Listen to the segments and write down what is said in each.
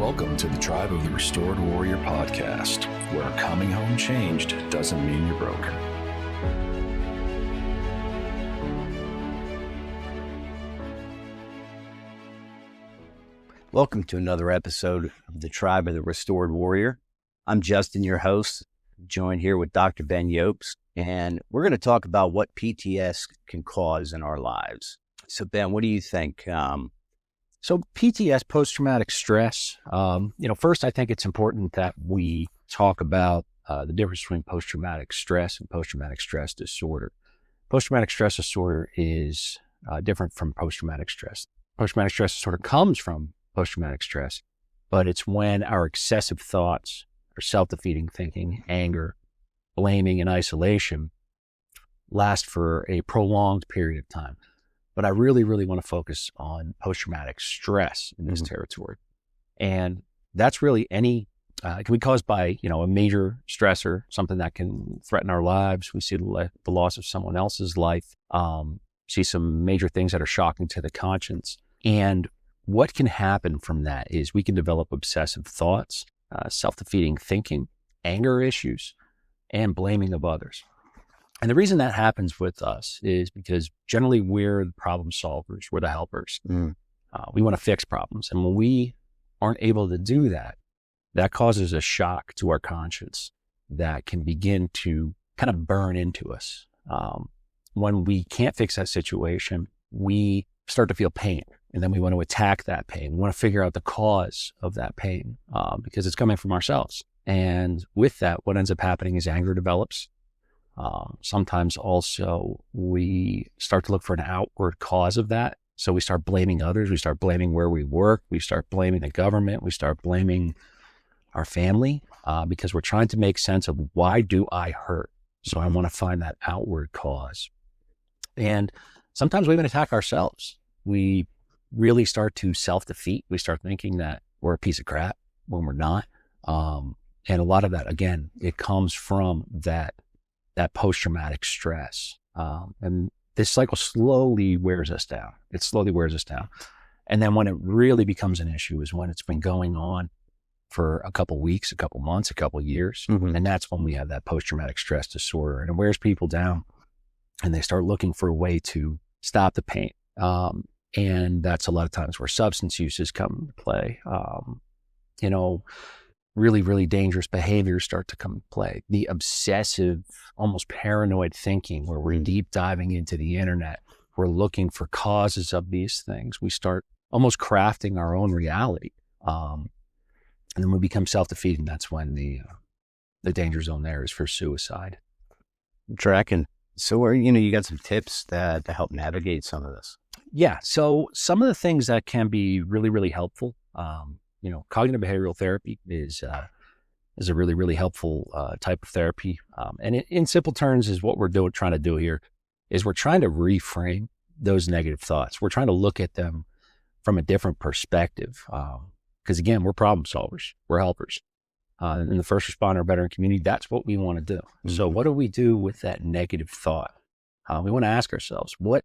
Welcome to the Tribe of the Restored Warrior podcast, where coming home changed doesn't mean you're broken. Welcome to another episode of the Tribe of the Restored Warrior. I'm Justin, your host, joined here with Dr. Ben Iobst, and we're going to talk about what PTS can cause in our lives. So Ben, what do you think? So PTS, post-traumatic stress, first I think it's important that we talk about the difference between post-traumatic stress and post-traumatic stress disorder. Post-traumatic stress disorder is different from post-traumatic stress. Post-traumatic stress disorder comes from post-traumatic stress, but it's when our excessive thoughts, our self-defeating thinking, anger, blaming, and isolation last for a prolonged period of time. But I really want to focus on post-traumatic stress in this territory. And that's really it can be caused by, a major stressor, something that can threaten our lives. We see the loss of someone else's life, see some major things that are shocking to the conscience. And what can happen from that is we can develop obsessive thoughts, self-defeating thinking, anger issues, and blaming of others. And the reason that happens with us is because generally we're the problem solvers, we're the helpers. We want to fix problems. And when we aren't able to do that, that causes a shock to our conscience that can begin to kind of burn into us. When we can't fix that situation, we start to feel pain. And then we want to attack that pain. We want to figure out the cause of that pain because it's coming from ourselves. And with that, what ends up happening is anger develops. Sometimes also we start to look for an outward cause of that. So we start blaming others. We start blaming where we work. We start blaming the government. We start blaming our family because we're trying to make sense of why do I hurt? So I want to find that outward cause. And sometimes we even attack ourselves. We really start to self-defeat. We start thinking that we're a piece of crap when we're not. And a lot of that, again, it comes from that post-traumatic stress. And this cycle slowly wears us down. It slowly wears us down. And then when it really becomes an issue is when it's been going on for a couple weeks, a couple months, a couple years. And that's when we have that post-traumatic stress disorder. And it wears people down and they start looking for a way to stop the pain. And that's a lot of times where substance uses come into play. Really dangerous behaviors start to come into play. The obsessive, almost paranoid thinking where we're deep diving into the internet. We're looking for causes of these things. We start almost crafting our own reality. And then we become self-defeating. That's when the danger zone there is for suicide. Tracking. So you got some tips to help navigate some of this? Yeah. So some of the things that can be really helpful, cognitive behavioral therapy is a really helpful type of therapy. And in simple terms is what we're trying to do here is we're trying to reframe those negative thoughts. We're trying to look at them from a different perspective. Because again, we're problem solvers, we're helpers. In the first responder veteran community, that's what we want to do. So what do we do with that negative thought? We want to ask ourselves, what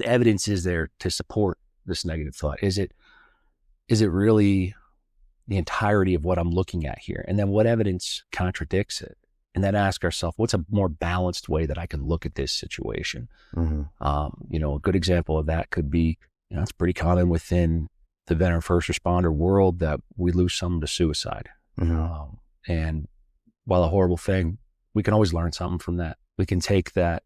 evidence is there to support this negative thought? Is it really the entirety of what I'm looking at here? And then what evidence contradicts it? And then ask ourselves, what's a more balanced way that I can look at this situation? A good example of that could be, it's pretty common within the veteran first responder world that we lose someone to suicide. And while a horrible thing, we can always learn something from that. We can take that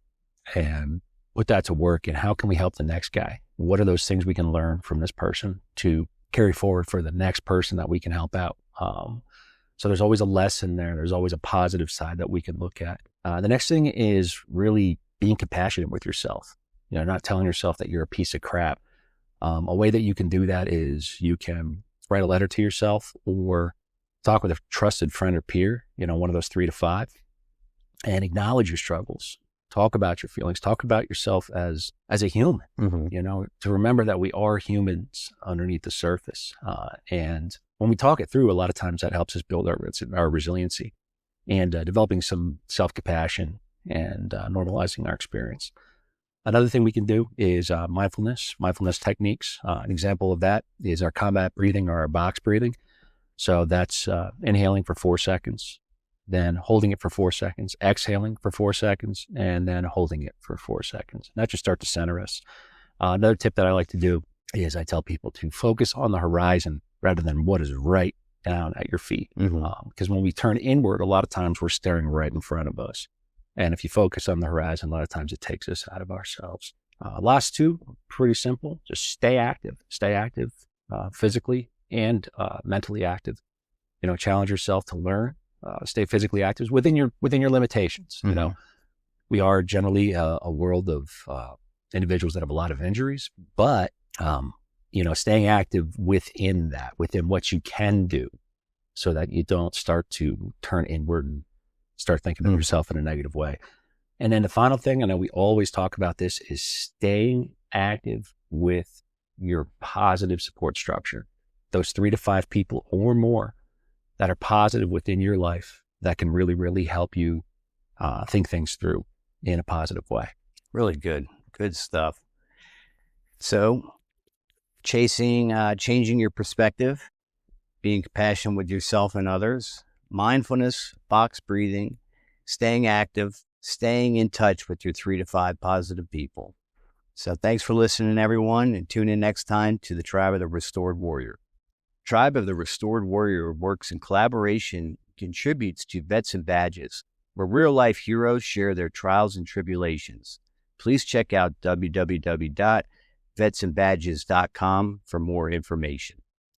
and put that to work. And how can we help the next guy? What are those things we can learn from this person to carry forward for the next person that we can help out? So there's always a lesson there. There's always a positive side that we can look at. The next thing is really being compassionate with yourself. Not telling yourself that you're a piece of crap. A way that you can do that is you can write a letter to yourself or talk with a trusted friend or peer, one of those 3 to 5, and acknowledge your struggles. Talk about your feelings. Talk about yourself as a human, to remember that we are humans underneath the surface. And when we talk it through, a lot of times that helps us build our resiliency and developing some self-compassion and normalizing our experience. Another thing we can do is mindfulness techniques. An example of that is our combat breathing or our box breathing. So that's inhaling for 4 seconds, then holding it for 4 seconds, exhaling for 4 seconds, and then holding it for 4 seconds. And that just start to center us. Another tip that I like to do is I tell people to focus on the horizon rather than what is right down at your feet. Because when we turn inward, a lot of times we're staring right in front of us. And if you focus on the horizon, a lot of times it takes us out of ourselves. Last two, pretty simple. Just stay active physically and mentally active. Challenge yourself to learn. Stay physically active within your limitations. We are generally a world of individuals that have a lot of injuries, but staying active within what you can do, so that you don't start to turn inward and start thinking of yourself in a negative way. And then the final thing, I know we always talk about this, is staying active with your positive support structure. Those 3 to 5 people or more that are positive within your life that can really, really help you think things through in a positive way. Really good stuff. So changing your perspective, being compassionate with yourself and others, mindfulness, box breathing, staying active, staying in touch with your 3 to 5 positive people. So thanks for listening, everyone, and tune in next time to the Tribe of the Restored Warrior. Tribe of the Restored Warrior works in collaboration, contributes to Vets and Badges, where real-life heroes share their trials and tribulations. Please check out www.vetsandbadges.com for more information.